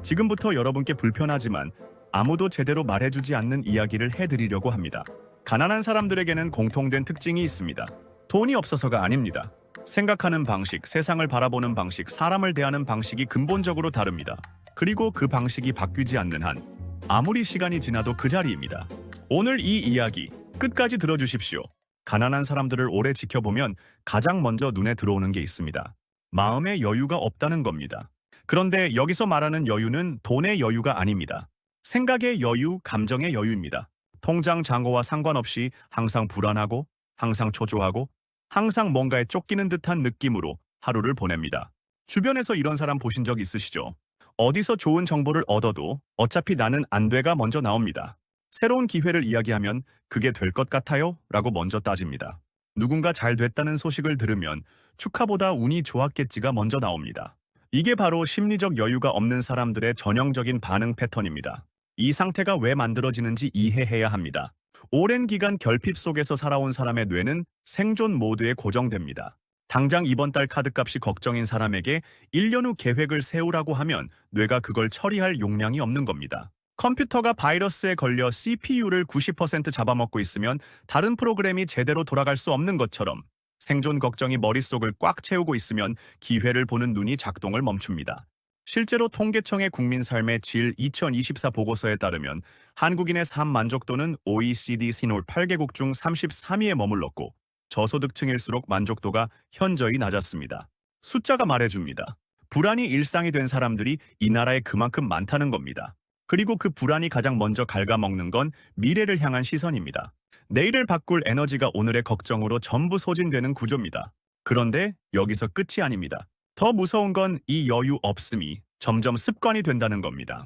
지금부터 여러분께 불편하지만 아무도 제대로 말해주지 않는 이야기를 해드리려고 합니다. 가난한 사람들에게는 공통된 특징이 있습니다. 돈이 없어서가 아닙니다. 생각하는 방식, 세상을 바라보는 방식, 사람을 대하는 방식이 근본적으로 다릅니다. 그리고 그 방식이 바뀌지 않는 한 아무리 시간이 지나도 그 자리입니다. 오늘 이 이야기 끝까지 들어주십시오. 가난한 사람들을 오래 지켜보면 가장 먼저 눈에 들어오는 게 있습니다. 마음의 여유가 없다는 겁니다. 그런데 여기서 말하는 여유는 돈의 여유가 아닙니다. 생각의 여유, 감정의 여유입니다. 통장 잔고와 상관없이 항상 불안하고, 항상 초조하고, 항상 뭔가에 쫓기는 듯한 느낌으로 하루를 보냅니다. 주변에서 이런 사람 보신 적 있으시죠? 어디서 좋은 정보를 얻어도 어차피 나는 안 돼가 먼저 나옵니다. 새로운 기회를 이야기하면 그게 될 것 같아요? 라고 먼저 따집니다. 누군가 잘 됐다는 소식을 들으면 축하보다 운이 좋았겠지가 먼저 나옵니다. 이게 바로 심리적 여유가 없는 사람들의 전형적인 반응 패턴입니다. 이 상태가 왜 만들어지는지 이해해야 합니다. 오랜 기간 결핍 속에서 살아온 사람의 뇌는 생존 모드에 고정됩니다. 당장 이번 달 카드값이 걱정인 사람에게 1년 후 계획을 세우라고 하면 뇌가 그걸 처리할 용량이 없는 겁니다. 컴퓨터가 바이러스에 걸려 CPU를 90% 잡아먹고 있으면 다른 프로그램이 제대로 돌아갈 수 없는 것처럼 생존 걱정이 머릿속을 꽉 채우고 있으면 기회를 보는 눈이 작동을 멈춥니다. 실제로 통계청의 국민 삶의 질 2024 보고서에 따르면 한국인의 삶 만족도는 OECD 신홀 8개국 중 33위에 머물렀고 저소득층일수록 만족도가 현저히 낮았습니다. 숫자가 말해줍니다. 불안이 일상이 된 사람들이 이 나라에 그만큼 많다는 겁니다. 그리고 그 불안이 가장 먼저 갉아먹는 건 미래를 향한 시선입니다. 내일을 바꿀 에너지가 오늘의 걱정으로 전부 소진되는 구조입니다. 그런데 여기서 끝이 아닙니다. 더 무서운 건 이 여유 없음이 점점 습관이 된다는 겁니다.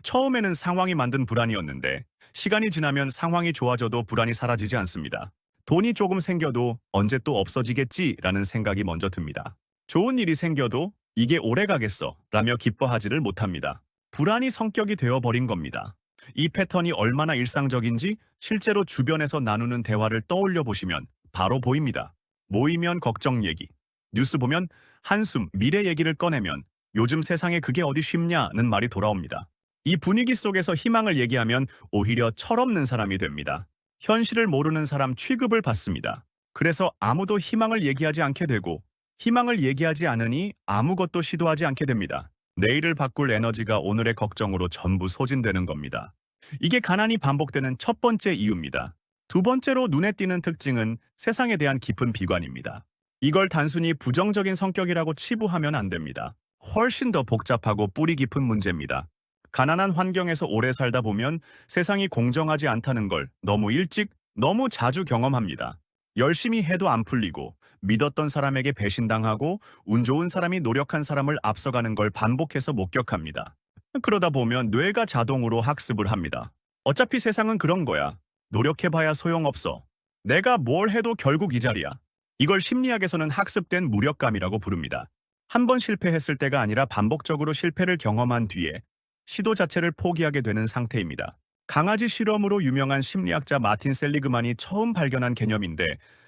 처음에는 상황이 만든 불안이었는데 시간이 지나면 상황이 좋아져도 불안이 사라지지 않습니다. 돈이 조금 생겨도 언제 또 없어지겠지라는 생각이 먼저 듭니다. 좋은 일이 생겨도 이게 오래 가겠어 라며 기뻐하지를 못합니다. 불안이 성격이 되어버린 겁니다. 이 패턴이 얼마나 일상적인지 실제로 주변에서 나누는 대화를 떠올려 보시면 바로 보입니다. 모이면 걱정 얘기, 뉴스 보면 한숨, 미래 얘기를 꺼내면 요즘 세상에 그게 어디 쉽냐는 말이 돌아옵니다. 이 분위기 속에서 희망을 얘기하면 오히려 철없는 사람이 됩니다. 현실을 모르는 사람 취급을 받습니다. 그래서 아무도 희망을 얘기하지 않게 되고 희망을 얘기하지 않으니 아무것도 시도하지 않게 됩니다. 내일을 바꿀 에너지가 오늘의 걱정으로 전부 소진되는 겁니다. 이게 가난이 반복되는 첫 번째 이유입니다. 두 번째로 눈에 띄는 특징은 세상에 대한 깊은 비관입니다. 이걸 단순히 부정적인 성격이라고 치부하면 안 됩니다. 훨씬 더 복잡하고 뿌리 깊은 문제입니다. 가난한 환경에서 오래 살다 보면 세상이 공정하지 않다는 걸 너무 일찍, 너무 자주 경험합니다. 열심히 해도 안 풀리고 믿었던 사람에게 배신당하고 운 좋은 사람이 노력한 사람을 앞서가는 걸 반복해서 목격합니다. 그러다 보면 뇌가 자동으로 학습을 합니다. 어차피 세상은 그런 거야. 노력해봐야 소용없어. 내가 뭘 해도 결국 이 자리야. 이걸 심리학에서는 학습된 무력감이라고 부릅니다. 한 번 실패했을 때가 아니라 반복적으로 실패를 경험한 뒤에 시도 자체를 포기하게 되는 상태입니다. 강아지 실험으로 유명한 심리학자 마틴 셀리그만이 처음 발견한 개념인데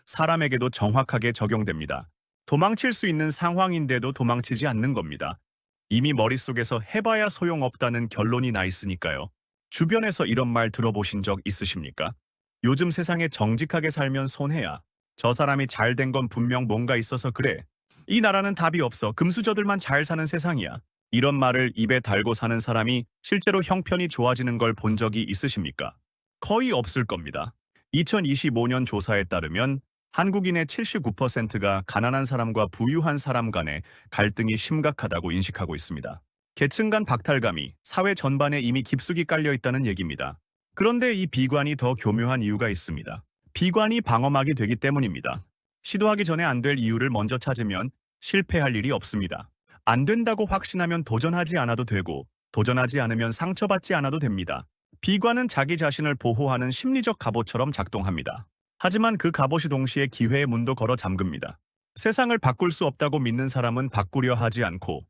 사람에게도 정확하게 적용됩니다. 도망칠 수 있는 상황인데도 도망치지 않는 겁니다. 이미 머릿속에서 해봐야 소용없다는 결론이 나 있으니까요. 주변에서 이런 말 들어보신 적 있으십니까? 요즘 세상에 정직하게 살면 손해야. 저 사람이 잘 된 건 분명 뭔가 있어서 그래. 이 나라는 답이 없어. 금수저들만 잘 사는 세상이야. 이런 말을 입에 달고 사는 사람이 실제로 형편이 좋아지는 걸 본 적이 있으십니까? 거의 없을 겁니다. 2025년 조사에 따르면 한국인의 79%가 가난한 사람과 부유한 사람 간의 갈등이 심각하다고 인식하고 있습니다. 계층 간 박탈감이 사회 전반에 이미 깊숙이 깔려 있다는 얘기입니다. 그런데 이 비관이 더 교묘한 이유가 있습니다. 비관이 방어막이 되기 때문입니다. 시도하기 전에 안 될 이유를 먼저 찾으면 실패할 일이 없습니다. 안 된다고 확신하면 도전하지 않아도 되고 도전하지 않으면 상처받지 않아도 됩니다. 비관은 자기 자신을 보호하는 심리적 갑옷처럼 작동합니다. 하지만 그 갑옷이 동시에 기회의 문도 걸어 잠깁니다. 세상을 바꿀 수 없다고 믿는 사람은 바꾸려 하지 않고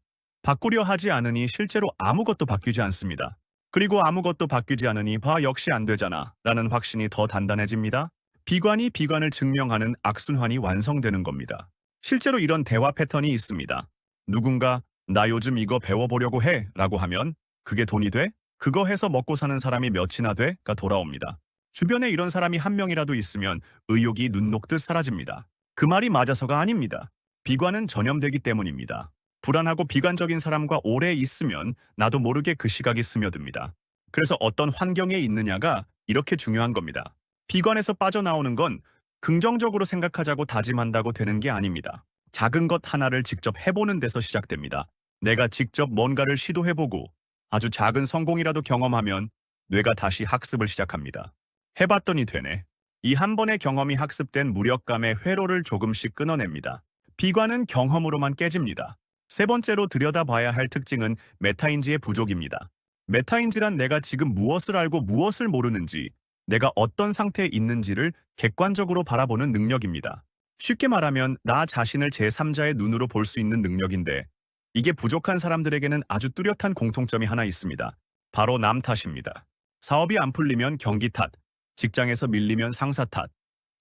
바꾸려 하지 않으니 실제로 아무것도 바뀌지 않습니다. 그리고 아무것도 바뀌지 않으니 역시 안 되잖아 라는 확신이 더 단단해집니다. 비관이 비관을 증명하는 악순환이 완성되는 겁니다. 실제로 이런 대화 패턴이 있습니다. 누군가 나 요즘 이거 배워보려고 해 라고 하면 그게 돈이 돼? 그거 해서 먹고 사는 사람이 몇이나 돼?가 돌아옵니다. 주변에 이런 사람이 한 명이라도 있으면 의욕이 눈 녹듯 사라집니다. 그 말이 맞아서가 아닙니다. 비관은 전염되기 때문입니다. 불안하고 비관적인 사람과 오래 있으면 나도 모르게 그 시각이 스며듭니다. 그래서 어떤 환경에 있느냐가 이렇게 중요한 겁니다. 비관에서 빠져나오는 건 긍정적으로 생각하자고 다짐한다고 되는 게 아닙니다. 작은 것 하나를 직접 해보는 데서 시작됩니다. 내가 직접 뭔가를 시도해보고 아주 작은 성공이라도 경험하면 뇌가 다시 학습을 시작합니다. 해봤더니 되네. 이 한 번의 경험이 학습된 무력감의 회로를 조금씩 끊어냅니다. 비관은 경험으로만 깨집니다. 세 번째로 들여다봐야 할 특징은 메타인지의 부족입니다. 메타인지란 내가 지금 무엇을 알고 무엇을 모르는지, 내가 어떤 상태에 있는지를 객관적으로 바라보는 능력입니다. 쉽게 말하면 나 자신을 제3자의 눈으로 볼 수 있는 능력인데, 이게 부족한 사람들에게는 아주 뚜렷한 공통점이 하나 있습니다. 바로 남 탓입니다. 사업이 안 풀리면 경기 탓, 직장에서 밀리면 상사 탓,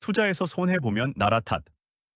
투자에서 손해보면 나라 탓,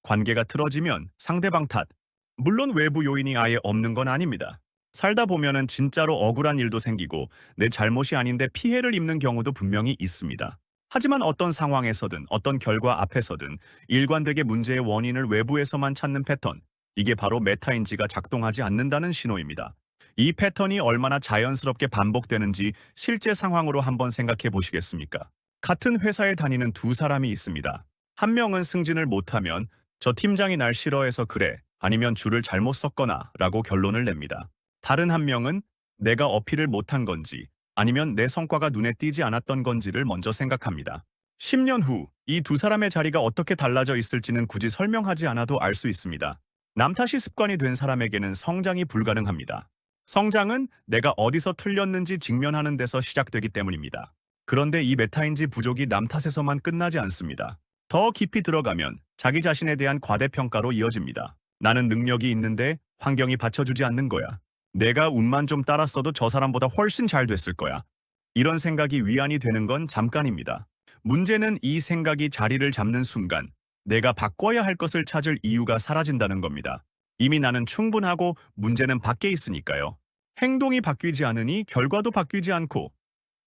관계가 틀어지면 상대방 탓. 물론 외부 요인이 아예 없는 건 아닙니다. 살다 보면은 진짜로 억울한 일도 생기고 내 잘못이 아닌데 피해를 입는 경우도 분명히 있습니다. 하지만 어떤 상황에서든 어떤 결과 앞에서든 일관되게 문제의 원인을 외부에서만 찾는 패턴, 이게 바로 메타인지가 작동하지 않는다는 신호입니다. 이 패턴이 얼마나 자연스럽게 반복되는지 실제 상황으로 한번 생각해 보시겠습니까? 같은 회사에 다니는 두 사람이 있습니다. 한 명은 승진을 못하면 저 팀장이 날 싫어해서 그래, 아니면 줄을 잘못 썼거나 라고 결론을 냅니다. 다른 한 명은 내가 어필을 못한 건지 아니면 내 성과가 눈에 띄지 않았던 건지를 먼저 생각합니다. 10년 후 이 두 사람의 자리가 어떻게 달라져 있을지는 굳이 설명하지 않아도 알 수 있습니다. 남 탓이 습관이 된 사람에게는 성장이 불가능합니다. 성장은 내가 어디서 틀렸는지 직면하는 데서 시작되기 때문입니다. 그런데 이 메타인지 부족이 남 탓에서만 끝나지 않습니다. 더 깊이 들어가면 자기 자신에 대한 과대평가로 이어집니다. 나는 능력이 있는데 환경이 받쳐주지 않는 거야. 내가 운만 좀 따랐어도 저 사람보다 훨씬 잘 됐을 거야. 이런 생각이 위안이 되는 건 잠깐입니다. 문제는 이 생각이 자리를 잡는 순간 내가 바꿔야 할 것을 찾을 이유가 사라진다는 겁니다. 이미 나는 충분하고 문제는 밖에 있으니까요. 행동이 바뀌지 않으니 결과도 바뀌지 않고,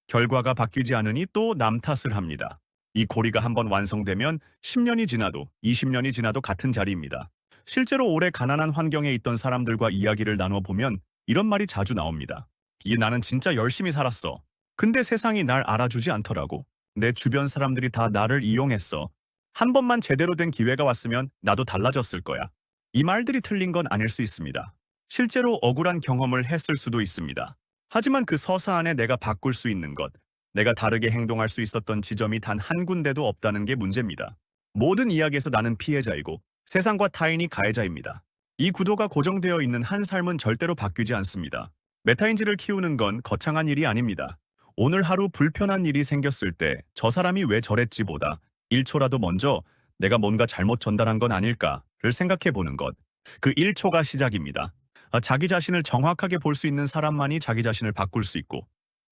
결과가 바뀌지 않으니 또 남 탓을 합니다. 이 고리가 한번 완성되면 10년이 지나도 20년이 지나도 같은 자리입니다. 실제로 오래 가난한 환경에 있던 사람들과 이야기를 나눠보면 이런 말이 자주 나옵니다. 이게 나는 진짜 열심히 살았어. 근데 세상이 날 알아주지 않더라고. 내 주변 사람들이 다 나를 이용했어. 한 번만 제대로 된 기회가 왔으면 나도 달라졌을 거야. 이 말들이 틀린 건 아닐 수 있습니다. 실제로 억울한 경험을 했을 수도 있습니다. 하지만 그 서사 안에 내가 바꿀 수 있는 것, 내가 다르게 행동할 수 있었던 지점이 단 한 군데도 없다는 게 문제입니다. 모든 이야기에서 나는 피해자이고 세상과 타인이 가해자입니다. 이 구도가 고정되어 있는 한 삶은 절대로 바뀌지 않습니다. 메타인지를 키우는 건 거창한 일이 아닙니다. 오늘 하루 불편한 일이 생겼을 때 저 사람이 왜 저랬지보다 1초라도 먼저 내가 뭔가 잘못 전달한 건 아닐까를 생각해 보는 것. 그 1초가 시작입니다. 자기 자신을 정확하게 볼 수 있는 사람만이 자기 자신을 바꿀 수 있고,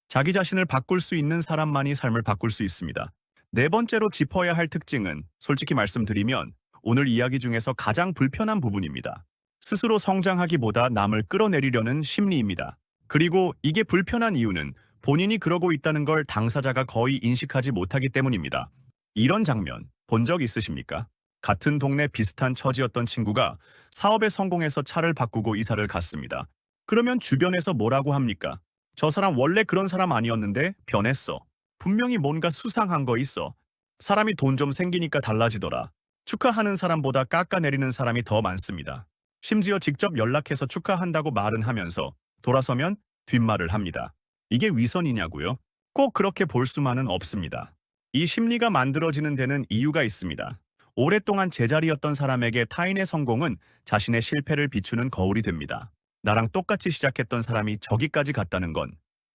자기 자신을 바꿀 수 있는 사람만이 삶을 바꿀 수 있습니다. 네 번째로 짚어야 할 특징은 솔직히 말씀드리면 오늘 이야기 중에서 가장 불편한 부분입니다. 스스로 성장하기보다 남을 끌어내리려는 심리입니다. 그리고 이게 불편한 이유는 본인이 그러고 있다는 걸 당사자가 거의 인식하지 못하기 때문입니다. 이런 장면 본 적 있으십니까? 같은 동네 비슷한 처지였던 친구가 사업에 성공해서 차를 바꾸고 이사를 갔습니다. 그러면 주변에서 뭐라고 합니까? 저 사람 원래 그런 사람 아니었는데 변했어. 분명히 뭔가 수상한 거 있어. 사람이 돈 좀 생기니까 달라지더라. 축하하는 사람보다 깎아내리는 사람이 더 많습니다. 심지어 직접 연락해서 축하한다고 말은 하면서 돌아서면 뒷말을 합니다. 이게 위선이냐고요? 꼭 그렇게 볼 수만은 없습니다. 이 심리가 만들어지는 데는 이유가 있습니다. 오랫동안 제자리였던 사람에게 타인의 성공은 자신의 실패를 비추는 거울이 됩니다. 나랑 똑같이 시작했던 사람이 저기까지 갔다는 건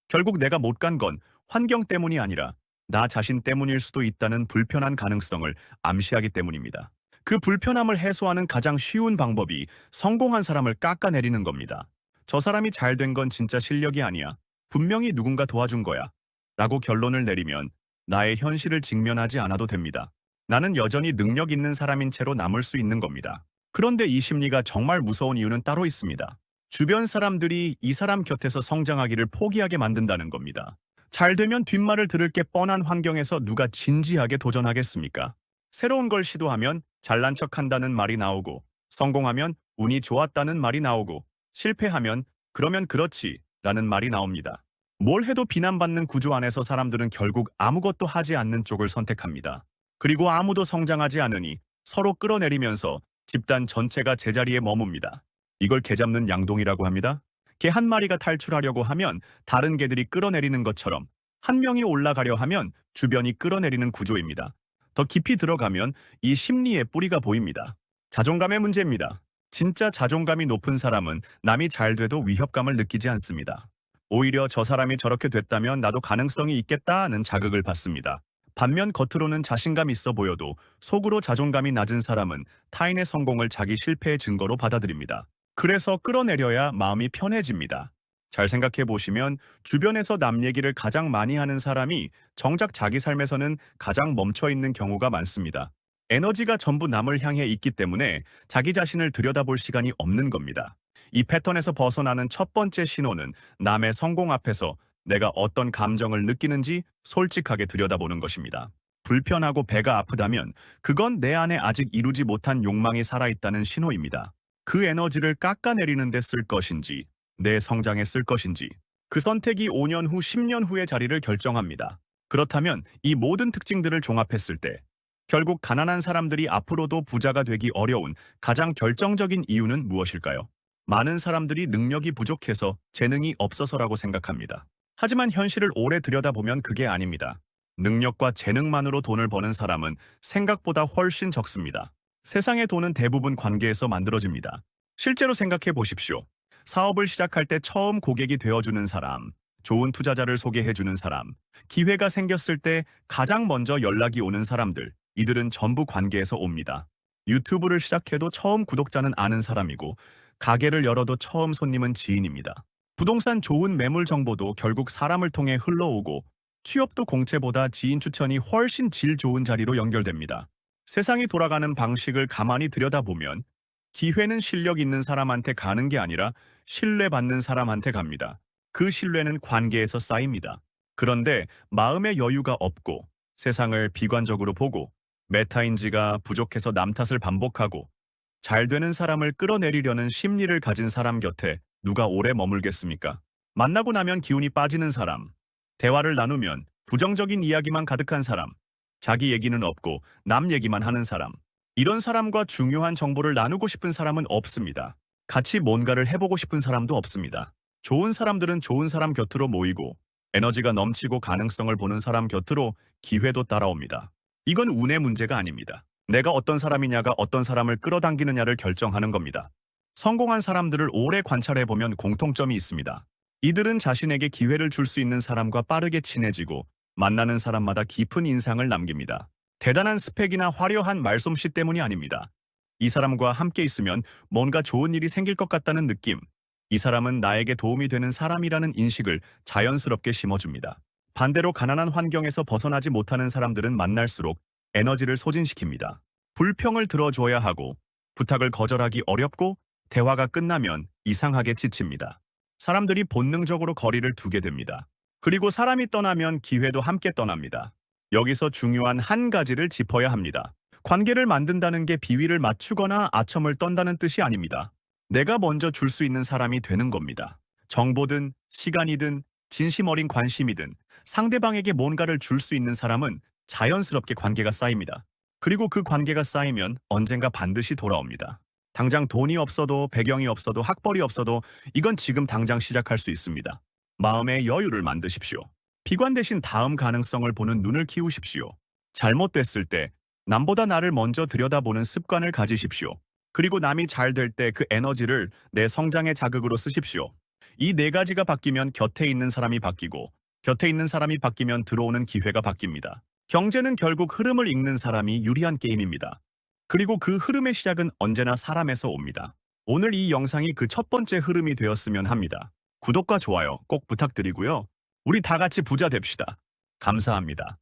결국 내가 못 간 건 환경 때문이 아니라 나 자신 때문일 수도 있다는 불편한 가능성을 암시하기 때문입니다. 그 불편함을 해소하는 가장 쉬운 방법이 성공한 사람을 깎아내리는 겁니다. 저 사람이 잘 된 건 진짜 실력이 아니야. 분명히 누군가 도와준 거야. 라고 결론을 내리면 나의 현실을 직면하지 않아도 됩니다. 나는 여전히 능력 있는 사람인 채로 남을 수 있는 겁니다. 그런데 이 심리가 정말 무서운 이유는 따로 있습니다. 주변 사람들이 이 사람 곁에서 성장하기를 포기하게 만든다는 겁니다. 잘 되면 뒷말을 들을 게 뻔한 환경에서 누가 진지하게 도전하겠습니까? 새로운 걸 시도하면 잘난 척한다는 말이 나오고, 성공하면 운이 좋았다는 말이 나오고, 실패하면 그러면 그렇지 라는 말이 나옵니다. 뭘 해도 비난받는 구조 안에서 사람들은 결국 아무것도 하지 않는 쪽을 선택합니다. 그리고 아무도 성장하지 않으니 서로 끌어내리면서 집단 전체가 제자리에 머뭅니다. 이걸 개 잡는 양동이라고 합니다. 개 한 마리가 탈출하려고 하면 다른 개들이 끌어내리는 것처럼 한 명이 올라가려 하면 주변이 끌어내리는 구조입니다. 더 깊이 들어가면 이 심리의 뿌리가 보입니다. 자존감의 문제입니다. 진짜 자존감이 높은 사람은 남이 잘 돼도 위협감을 느끼지 않습니다. 오히려 저 사람이 저렇게 됐다면 나도 가능성이 있겠다는 자극을 받습니다. 반면 겉으로는 자신감 있어 보여도 속으로 자존감이 낮은 사람은 타인의 성공을 자기 실패의 증거로 받아들입니다. 그래서 끌어내려야 마음이 편해집니다. 잘 생각해 보시면 주변에서 남 얘기를 가장 많이 하는 사람이 정작 자기 삶에서는 가장 멈춰 있는 경우가 많습니다. 에너지가 전부 남을 향해 있기 때문에 자기 자신을 들여다볼 시간이 없는 겁니다. 이 패턴에서 벗어나는 첫 번째 신호는 남의 성공 앞에서 내가 어떤 감정을 느끼는지 솔직하게 들여다보는 것입니다. 불편하고 배가 아프다면 그건 내 안에 아직 이루지 못한 욕망이 살아있다는 신호입니다. 그 에너지를 깎아내리는 데 쓸 것인지, 내 성장에 쓸 것인지, 그 선택이 5년 후, 10년 후의 자리를 결정합니다. 그렇다면 이 모든 특징들을 종합했을 때 결국 가난한 사람들이 앞으로도 부자가 되기 어려운 가장 결정적인 이유는 무엇일까요? 많은 사람들이 능력이 부족해서 재능이 없어서라고 생각합니다. 하지만 현실을 오래 들여다보면 그게 아닙니다. 능력과 재능만으로 돈을 버는 사람은 생각보다 훨씬 적습니다. 세상의 돈은 대부분 관계에서 만들어집니다. 실제로 생각해 보십시오. 사업을 시작할 때 처음 고객이 되어주는 사람, 좋은 투자자를 소개해주는 사람, 기회가 생겼을 때 가장 먼저 연락이 오는 사람들, 이들은 전부 관계에서 옵니다. 유튜브를 시작해도 처음 구독자는 아는 사람이고, 가게를 열어도 처음 손님은 지인입니다. 부동산 좋은 매물 정보도 결국 사람을 통해 흘러오고, 취업도 공채보다 지인 추천이 훨씬 질 좋은 자리로 연결됩니다. 세상이 돌아가는 방식을 가만히 들여다보면 기회는 실력 있는 사람한테 가는 게 아니라 신뢰받는 사람한테 갑니다. 그 신뢰는 관계에서 쌓입니다. 그런데 마음의 여유가 없고 세상을 비관적으로 보고 메타인지가 부족해서 남 탓을 반복하고 잘 되는 사람을 끌어내리려는 심리를 가진 사람 곁에 누가 오래 머물겠습니까? 만나고 나면 기운이 빠지는 사람, 대화를 나누면 부정적인 이야기만 가득한 사람, 자기 얘기는 없고 남 얘기만 하는 사람, 이런 사람과 중요한 정보를 나누고 싶은 사람은 없습니다. 같이 뭔가를 해보고 싶은 사람도 없습니다. 좋은 사람들은 좋은 사람 곁으로 모이고 에너지가 넘치고 가능성을 보는 사람 곁으로 기회도 따라옵니다. 이건 운의 문제가 아닙니다. 내가 어떤 사람이냐가 어떤 사람을 끌어당기느냐를 결정하는 겁니다. 성공한 사람들을 오래 관찰해보면 공통점이 있습니다. 이들은 자신에게 기회를 줄 수 있는 사람과 빠르게 친해지고 만나는 사람마다 깊은 인상을 남깁니다. 대단한 스펙이나 화려한 말솜씨 때문이 아닙니다. 이 사람과 함께 있으면 뭔가 좋은 일이 생길 것 같다는 느낌. 이 사람은 나에게 도움이 되는 사람이라는 인식을 자연스럽게 심어줍니다. 반대로 가난한 환경에서 벗어나지 못하는 사람들은 만날수록 에너지를 소진시킵니다. 불평을 들어줘야 하고 부탁을 거절하기 어렵고 대화가 끝나면 이상하게 지칩니다. 사람들이 본능적으로 거리를 두게 됩니다. 그리고 사람이 떠나면 기회도 함께 떠납니다. 여기서 중요한 한 가지를 짚어야 합니다. 관계를 만든다는 게 비위를 맞추거나 아첨을 떤다는 뜻이 아닙니다. 내가 먼저 줄 수 있는 사람이 되는 겁니다. 정보든 시간이든 진심 어린 관심이든 상대방에게 뭔가를 줄 수 있는 사람은 자연스럽게 관계가 쌓입니다. 그리고 그 관계가 쌓이면 언젠가 반드시 돌아옵니다. 당장 돈이 없어도 배경이 없어도 학벌이 없어도 이건 지금 당장 시작할 수 있습니다. 마음의 여유를 만드십시오. 비관 대신 다음 가능성을 보는 눈을 키우십시오. 잘못됐을 때 남보다 나를 먼저 들여다보는 습관을 가지십시오. 그리고 남이 잘 될 때 그 에너지를 내 성장의 자극으로 쓰십시오. 이 네 가지가 바뀌면 곁에 있는 사람이 바뀌고 곁에 있는 사람이 바뀌면 들어오는 기회가 바뀝니다. 경제는 결국 흐름을 읽는 사람이 유리한 게임입니다. 그리고 그 흐름의 시작은 언제나 사람에서 옵니다. 오늘 이 영상이 그 첫 번째 흐름이 되었으면 합니다. 구독과 좋아요 꼭 부탁드리고요. 우리 다 같이 부자 됩시다. 감사합니다.